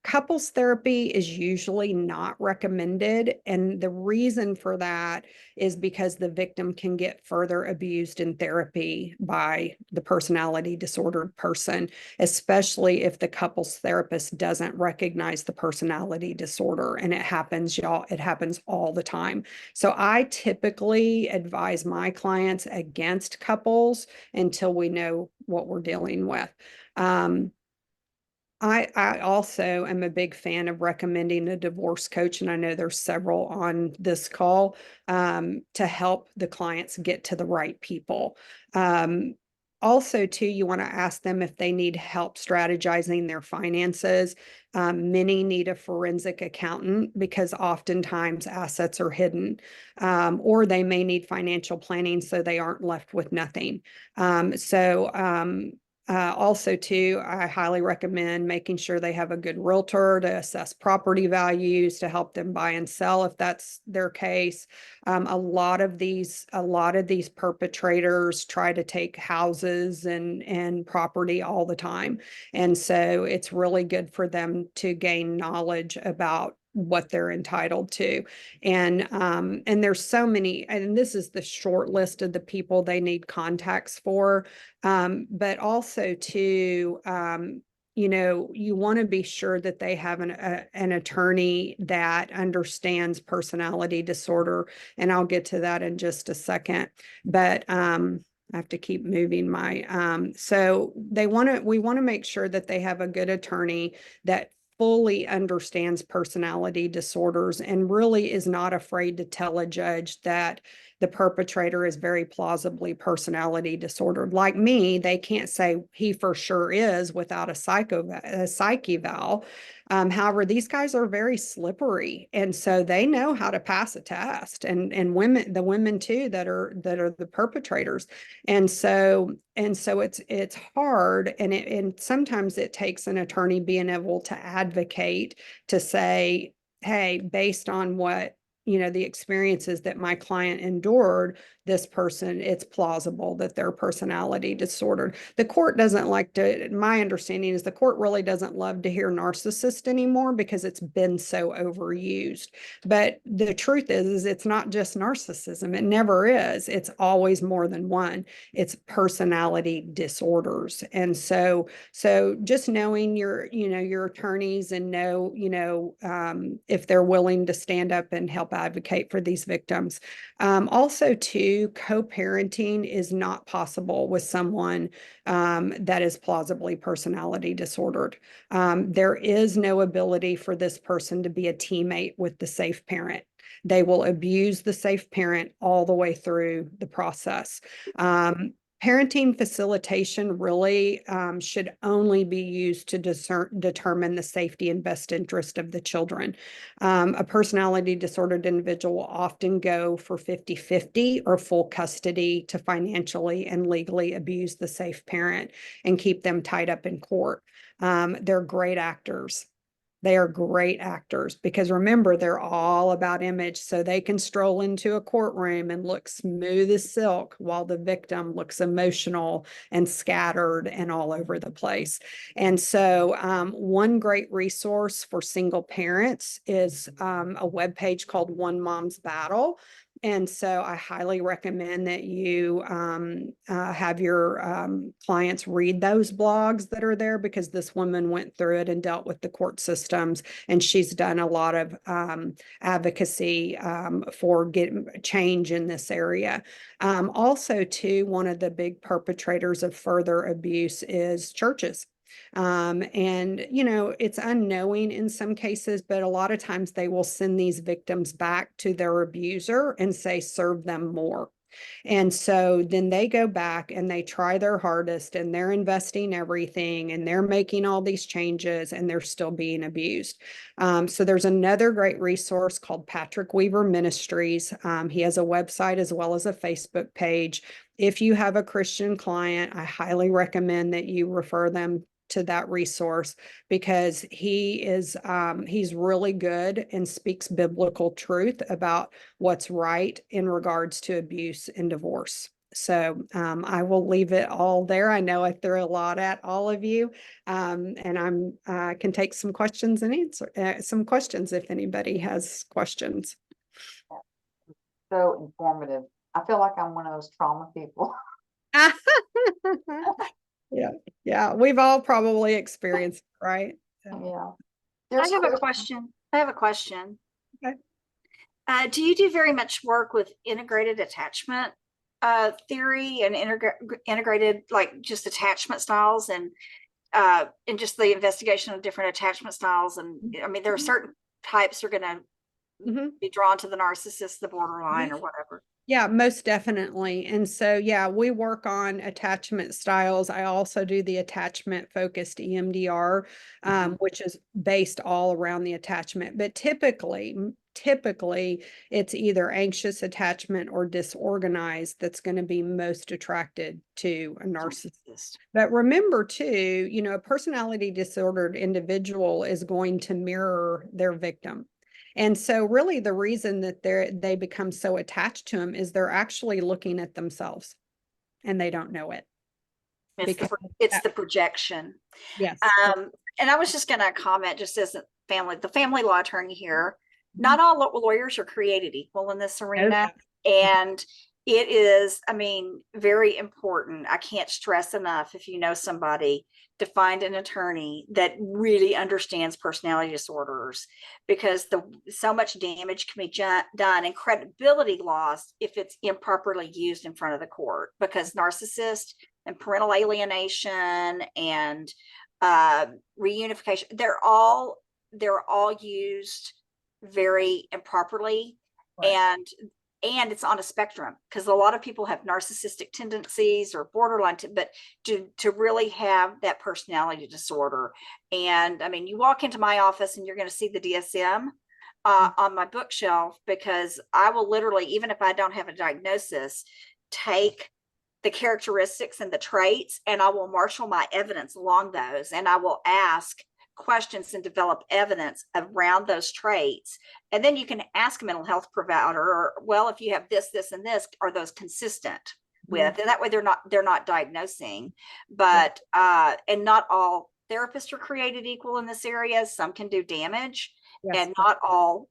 Couples therapy is usually not recommended. And the reason for that is because the victim can get further abused in therapy by the personality disordered person, especially if the couples therapist doesn't recognize the personality disorder. And it happens, y'all, it happens all the time. So I typically advise my clients against couples until we know what we're dealing with. I also am a big fan of recommending a divorce coach, and I know there's several on this call to help the clients get to the right people. Also, too, you want to ask them if they need help strategizing their finances. Many need a forensic accountant because oftentimes assets are hidden, or they may need financial planning so they aren't left with nothing. Also, too, I highly recommend making sure they have a good realtor to assess property values to help them buy and sell if that's their case. A lot of these perpetrators try to take houses and property all the time. And so it's really good for them to gain knowledge about what they're entitled to. And there's so many, and this is the short list of the people they need contacts for. But also too, you want to be sure that they have an attorney that understands personality disorder. And I'll get to that in just a second. But I have to keep moving so we want to make sure that they have a good attorney that fully understands personality disorders and really is not afraid to tell a judge that the perpetrator is very plausibly personality disordered. Like me, they can't say he for sure is without a psych eval. However, these guys are very slippery, and so they know how to pass a test, and the women too that are the perpetrators. And so it's hard, and sometimes it takes an attorney being able to advocate to say, hey, based on what the experiences that my client endured, this person, it's plausible that they're personality disordered. The court doesn't like to, my understanding is the court really doesn't love to hear narcissist anymore because it's been so overused. But the truth is it's not just narcissism. It never is. It's always more than one. It's personality disorders. And so just knowing your attorneys and if they're willing to stand up and help advocate for these victims. Also too, co-parenting is not possible with someone that is plausibly personality disordered. There is no ability for this person to be a teammate with the safe parent. They will abuse the safe parent all the way through the process. Parenting facilitation really should only be used to determine the safety and best interest of the children. A personality disordered individual will often go for 50-50 or full custody to financially and legally abuse the safe parent and keep them tied up in court. They're great actors. They are great actors because remember, they're all about image. So they can stroll into a courtroom and look smooth as silk while the victim looks emotional and scattered and all over the place. And so one great resource for single parents is a webpage called One Mom's Battle. And so I highly recommend that you have your clients read those blogs that are there because this woman went through it and dealt with the court systems, and she's done a lot of advocacy for getting change in this area. Also, too, one of the big perpetrators of further abuse is churches. It's unknowing in some cases, but a lot of times they will send these victims back to their abuser and say, serve them more. And so then they go back and they try their hardest and they're investing everything and they're making all these changes and they're still being abused. So there's another great resource called Patrick Weaver Ministries. He has a website as well as a Facebook page. If you have a Christian client, I highly recommend that you refer them to that resource because he's really good and speaks biblical truth about what's right in regards to abuse and divorce. So I will leave it all there. I know I threw a lot at all of you, and I can take some questions and answer some questions if anybody has questions. So informative. I feel like I'm one of those trauma people. Yeah, we've all probably experienced it, right? Yeah. I have a question. Okay. Do you do very much work with integrated attachment theory and integrated, like just attachment styles and just the investigation of different attachment styles? And I mean, there are certain types are going to be drawn to the narcissist, the borderline, or whatever. Yeah, most definitely. And so, yeah, we work on attachment styles. I also do the attachment focused EMDR, which is based all around the attachment. But typically, it's either anxious attachment or disorganized that's going to be most attracted to a narcissist. But remember too, a personality disordered individual is going to mirror their victim. And so really the reason that they become so attached to him is they're actually looking at themselves and they don't know it. It's the projection. Yes. And I was just going to comment just as the family law attorney here, not all lawyers are created equal in this arena. Okay. And it is, I mean, very important. I can't stress enough, if you know somebody, to find an attorney that really understands personality disorders, because so much damage can be done and credibility lost if it's improperly used in front of the court, because narcissist and parental alienation and reunification, they're all used very improperly. Right. and it's on a spectrum, because a lot of people have narcissistic tendencies or borderline, but to really have that personality disorder. And I mean, you walk into my office and you're going to see the DSM on my bookshelf, because I will literally, even if I don't have a diagnosis, take the characteristics and the traits, and I will marshal my evidence along those, and I will ask questions and develop evidence around those traits. And then you can ask a mental health provider, or, well, if you have this, this, and this, are those consistent with? And that way they're not diagnosing. But and not all therapists are created equal in this area. Some can do damage. Yes. And not all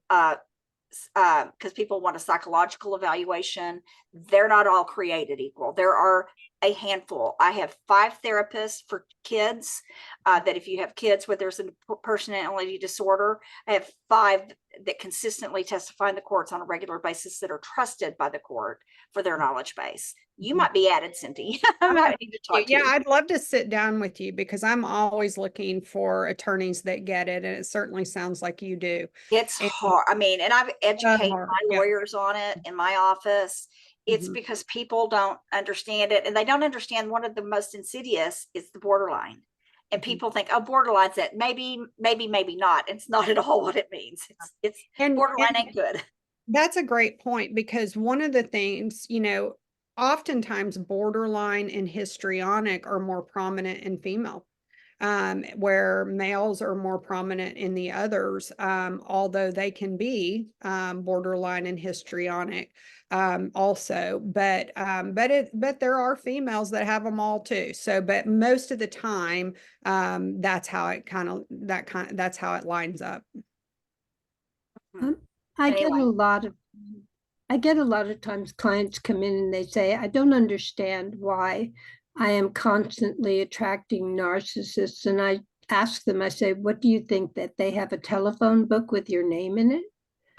because people want a psychological evaluation. They're not all created equal. There are a handful. I have 5 therapists for kids, that if you have kids where there's a personality disorder, I have 5 that consistently testify in the courts on a regular basis that are trusted by the court for their knowledge base. You might be added, Cindy. I might need to talk to you. I'd love to sit down with you, because I'm always looking for attorneys that get it. And it certainly sounds like you do. It's hard. I mean, and I've educated my lawyers on it in my office. It's because people don't understand it, and they don't understand one of the most insidious is the borderline. And people think, oh, borderline's it. Maybe not. It's not at all what it means. It's borderline ain't good. That's a great point, because one of the things, oftentimes borderline and histrionic are more prominent in female, where males are more prominent in the others, although they can be borderline and histrionic also, but there are females that have them all too. So, but most of the time, that's how it that's how it lines up. I get a lot of times clients come in and they say, I don't understand why I am constantly attracting narcissists. And I ask them, I say, what do you think, that they have a telephone book with your name in it?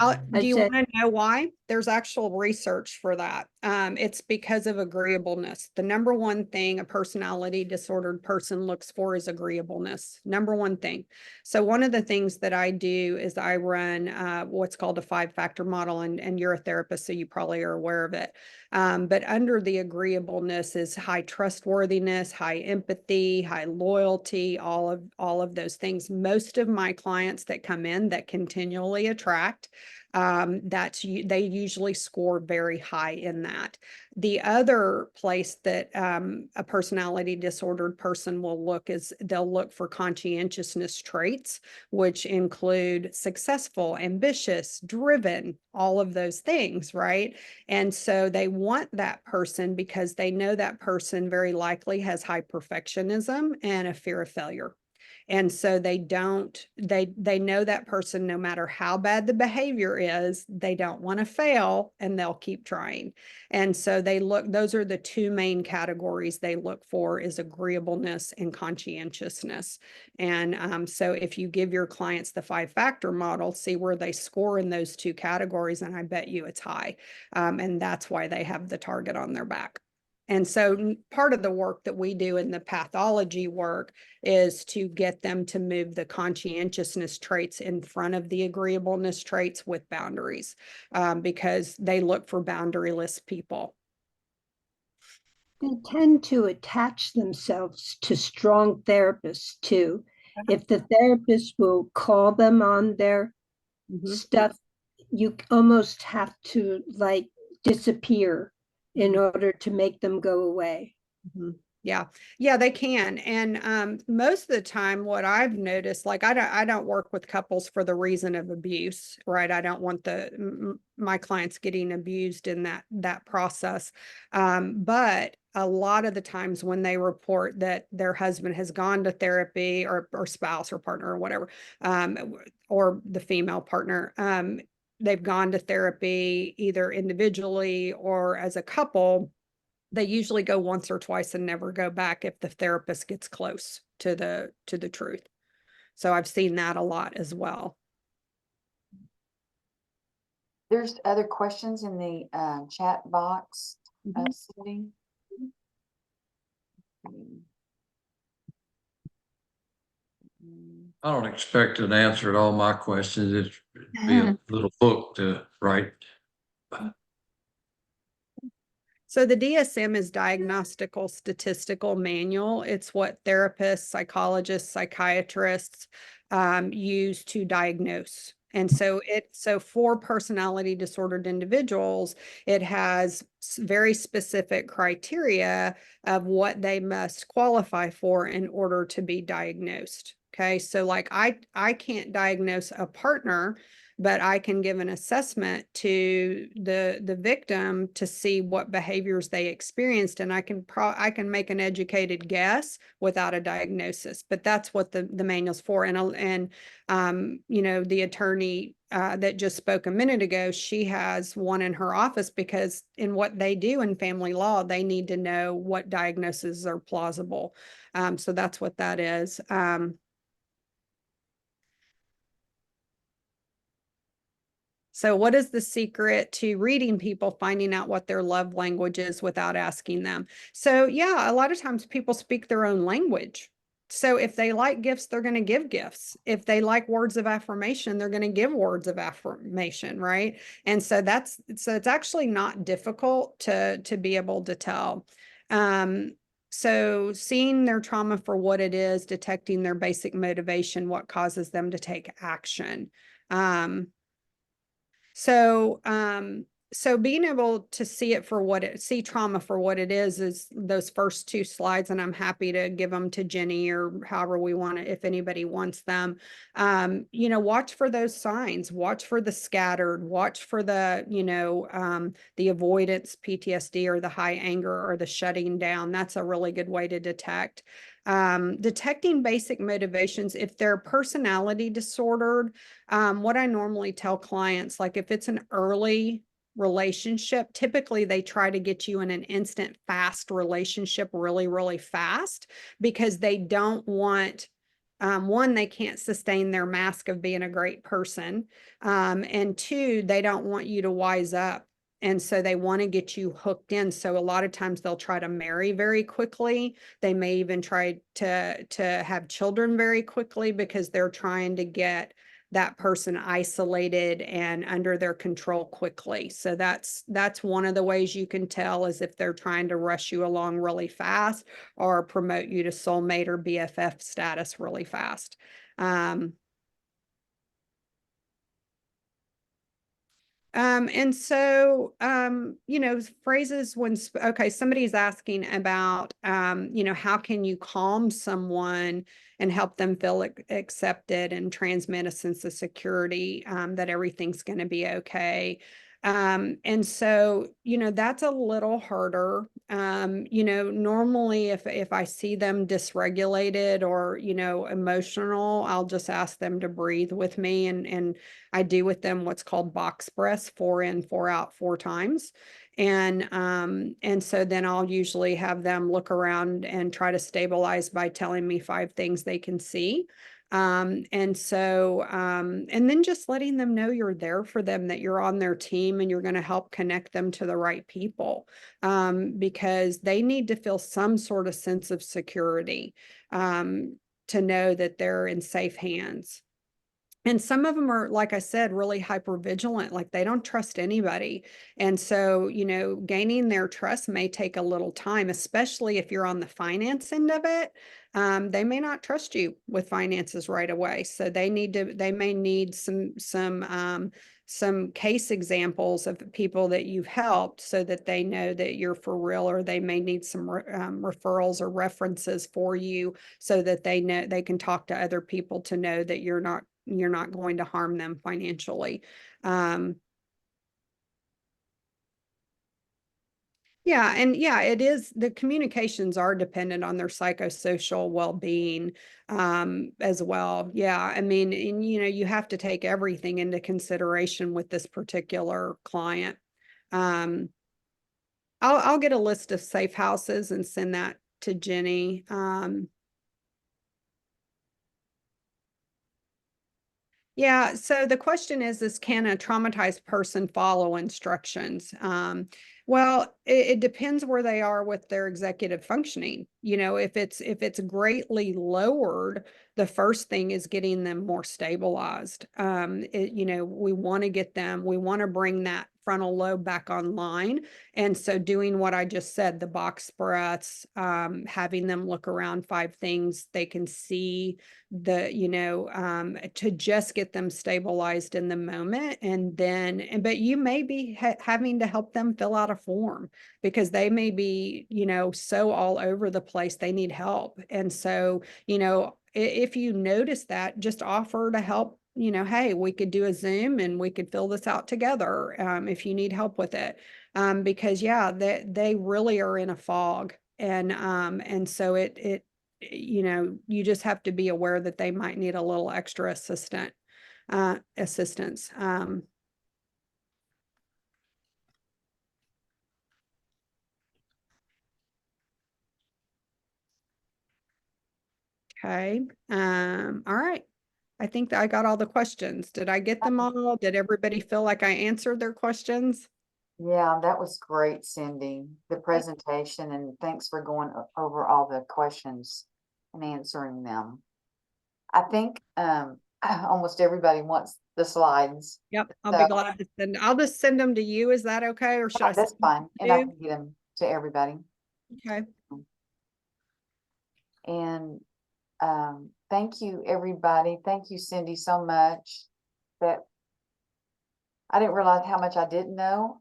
Do you want to know why? There's actual research for that. It's because of agreeableness. The number one thing a personality disordered person looks for is agreeableness. Number one thing. So one of the things that I do is I run what's called a 5-factor model, and you're a therapist, so you probably are aware of it. But under the agreeableness is high trustworthiness, high empathy, high loyalty, all of those things. Most of my clients that come in that continually attract, they usually score very high in that. The other place that a personality disordered person will look is they'll look for conscientiousness traits, which include successful, ambitious, driven, all of those things, right? And so they want that person because they know that person very likely has high perfectionism and a fear of failure. And so they know that person, no matter how bad the behavior is, they don't want to fail, and they'll keep trying. And so those are the 2 main categories they look for, is agreeableness and conscientiousness. And so if you give your clients the 5-factor model, see where they score in those 2 categories, and I bet you it's high. And that's why they have the target on their back. And so part of the work that we do in the pathology work is to get them to move the conscientiousness traits in front of the agreeableness traits with boundaries, because they look for boundaryless people. They tend to attach themselves to strong therapists too. If the therapist will call them on their stuff, you almost have to like disappear in order to make them go away. Yeah, they can. And most of the time what I've noticed, like I don't work with couples for the reason of abuse, right? I don't want my clients getting abused in that process. But a lot of the times when they report that their husband has gone to therapy, or spouse or partner or whatever, or the female partner, they've gone to therapy either individually or as a couple, they usually go once or twice and never go back if the therapist gets close to the truth. So I've seen that a lot as well. There's other questions in the chat box, Cindy. I don't expect an answer to all my questions. It'd be a little book to write. So the DSM is Diagnostical Statistical Manual. It's what therapists, psychologists, psychiatrists use to diagnose. And so for personality disordered individuals, it has very specific criteria of what they must qualify for in order to be diagnosed. Okay, so like I can't diagnose a partner, but I can give an assessment to the victim to see what behaviors they experienced, and I can make an educated guess without a diagnosis. But that's what the manual's for. And you know, the attorney that just spoke a minute ago, she has one in her office because in what they do in family law, they need to know what diagnoses are plausible. So that's what that is. So what is the secret to reading people, finding out what their love language is without asking them? So yeah, a lot of times people speak their own language. So if they like gifts, they're going to give gifts. If they like words of affirmation, they're going to give words of affirmation, right? And so it's actually not difficult to be able to tell. So seeing their trauma for what it is, detecting their basic motivation, what causes them to take action. So being able to see it for see trauma for what it is those first two slides, and I'm happy to give them to Jenny or however we want it, if anybody wants them. You know, watch for those signs, watch for the scattered, watch for the, you know, the avoidance PTSD or the high anger or the shutting down. That's a really good way to detect. Detecting basic motivations. If they're personality disordered, what I normally tell clients, like if it's an early relationship, typically they try to get you in an instant fast relationship really, really fast because they don't want, one, they can't sustain their mask of being a great person. And two, they don't want you to wise up. And so they want to get you hooked in. So a lot of times they'll try to marry very quickly. They may even try to have children very quickly because they're trying to get that person isolated and under their control quickly. So that's one of the ways you can tell, is if they're trying to rush you along really fast or promote you to soulmate or BFF status really fast. And so, you know, phrases when, okay, somebody's asking about, you know, how can you calm someone and help them feel accepted and transmit a sense of security, that everything's going to be okay. And so, you know, that's a little harder. You know, normally if I see them dysregulated or, you know, emotional, I'll just ask them to breathe with me, and I do with them what's called box breaths, 4 in, 4 out, 4 times. And so then I'll usually have them look around and try to stabilize by telling me 5 things they can see. And then just letting them know you're there for them, that you're on their team and you're going to help connect them to the right people, because they need to feel some sort of sense of security, to know that they're in safe hands. And some of them are, like I said, really hypervigilant, like they don't trust anybody. And so, you know, gaining their trust may take a little time, especially if you're on the finance end of it. They may not trust you with finances right away. So they may need some case examples of people that you've helped so that they know that you're for real, or they may need some referrals or references for you so that they know they can talk to other people to know that you're not going to harm them financially. Yeah, and yeah, it is, the communications are dependent on their psychosocial well-being, as well. Yeah, I mean, and you know, you have to take everything into consideration with this particular client. I'll get a list of safe houses and send that to Jenny. Yeah, so the question is can a traumatized person follow instructions? Well, it depends where they are with their executive functioning. You know, if it's greatly lowered, the first thing is getting them more stabilized. You know, we want to bring that frontal lobe back online. And so doing what I just said, the box breaths, having them look around 5 things they can see, to just get them stabilized in the moment. And then, but you may be having to help them fill out a form because they may be, so all over the place, they need help. And so, if you notice that, just offer to help, hey, we could do a Zoom and we could fill this out together, if you need help with it. Because yeah, they really are in a fog. And so you just have to be aware that they might need a little extra assistance. Okay. All right. I think that I got all the questions. Did I get them all? Did everybody feel like I answered their questions? Yeah, that was great, Cindy, the presentation, and thanks for going over all the questions and answering them. I think almost everybody wants the slides. Yep, I'll be glad to I'll just send them to you. Is that okay? Or should I? That's fine. And I can get them to everybody. Okay. And thank you, everybody. Thank you, Cindy, so much. That I didn't realize how much I didn't know.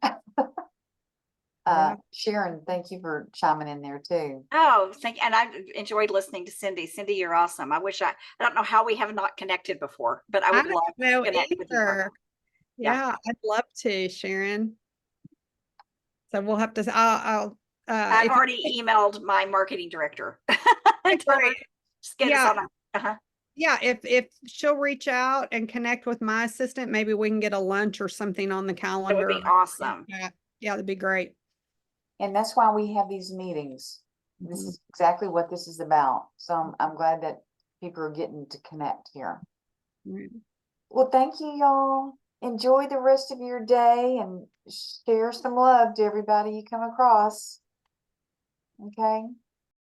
Sharon, thank you for chiming in there too. Oh, and I enjoyed listening to Cindy. Cindy, you're awesome. I don't know how we have not connected before, but I would love to connect with you. Yeah, I'd love to, Sharon. So we'll have to, I've already emailed my marketing director. Yeah, if she'll reach out and connect with my assistant, maybe we can get a lunch or something on the calendar. That would be awesome. Yeah, that'd be great. And that's why we have these meetings. This is exactly what this is about. So I'm glad that people are getting to connect here. Well, thank you, y'all. Enjoy the rest of your day and share some love to everybody you come across. Okay.